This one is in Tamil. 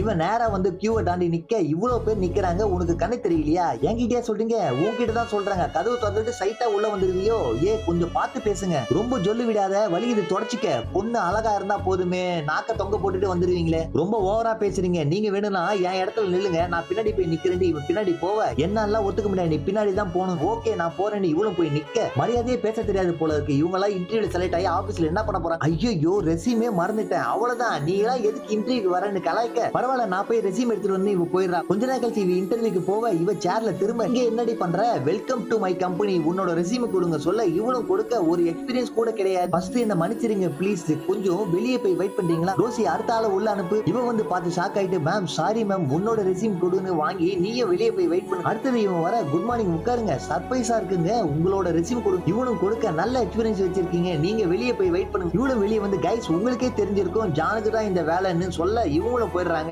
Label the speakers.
Speaker 1: இவன் நேரா வந்து கியூவை தாண்டி நிக்க இவ்வளவு பேர் நிக்கிறாங்க, உனக்கு கண்ணு தெரியலையா? என்கிட்டயே சொல்றீங்க? உன்கிட்ட தான் சொல்றாங்க. கதவு திறந்துட்டு சைட்டா உள்ள வந்துருவியோ? கொஞ்சம் பார்த்து பேசுங்க. ரொம்ப ஜொல்லு விடாத, வலிக்குது தொடச்சிக்க. பொண்ணு அழகா இருந்தா போதுமே, நாக்க தொங்க போட்டுட்டு வந்துருவீங்களே. ரொம்ப ஓவரா பேசுறீங்க. நீங்க வேணும்னா என் இடத்துல நில்லுங்க, நான் பின்னாடி போய் நிக்கிறேன். இவன் பின்னாடி போவ என்னால ஒத்துக்க முடியாது, நீ பின்னாடி தான் போகணும். ஓகே நான் போறேன், இவளும் போய் நிக்க. மரியாதையே பேச தெரியாது போல இருக்கு. இவங்க எல்லாம் இன்டர்வியூல செலக்ட் ஆகி ஆபீஸ்ல என்ன பண்ண போறாங்க? ஐயோ ரெசியூமே மறந்துட்டேன். அவ்வளவுதான், நீ எல்லாம் எதுக்கு இன்டர்வியூக்கு வரேன்னு கலாய்க்க. பரவாயில்ல, நான் போய் ரெசியூம் எடுத்துட்டு வந்து இவ போயிடுறா. கொஞ்ச நேரம் கழிச்சு இவ இன்டர்வியூக்கு போவ, இவ சேர்ல திரும்ப இங்க என்னடி பண்ற? வெல்கம் டு மை கம்பெனி, உன்னோட ரெசியூம் கொடுங்க சொல்ல இவளும் கொடுக்க. ஒரு எக்ஸ்பீரியன்ஸ் கூட கிடையாது. ஃபர்ஸ்ட் என்ன மன்னிச்சிருங்க ப்ளீஸ், கொஞ்சம் வெளியே போய் வெயிட் பண்றீங்களா? ரோசி அடுத்த ஆள உள்ள அனுப்பு. இவன் வந்து பார்த்து ஷாக் ஆயிட்டு, மேம் சாரி மேம், உன்னோட ரெசியூம் கொடுன்னு வாங்கி நீயும் வெளியே போய் வெயிட் பண்ணு. அடுத்தது இவன் வர, குட் மார்னிங் உட்காருங்க, சர்ப்ரைஸா இருக்குங்க, உங்களோட ரெசியூம் கொடு. இவனும் கொடுக்க, நல்ல எக்ஸ்பீரியன்ஸ் வச்சிருக்கீங்க, நீங்க வெளியே போய் வெயிட் பண்ணுங்க. இவளும் வெளியே வந்து, கைஸ் உங்களுக்கே தெரிஞ்சிருக்கும் ஜானுக்கு தான் இந்த வேலைன்னு சொல்ல இவங்களும் போயிடுறாங்க.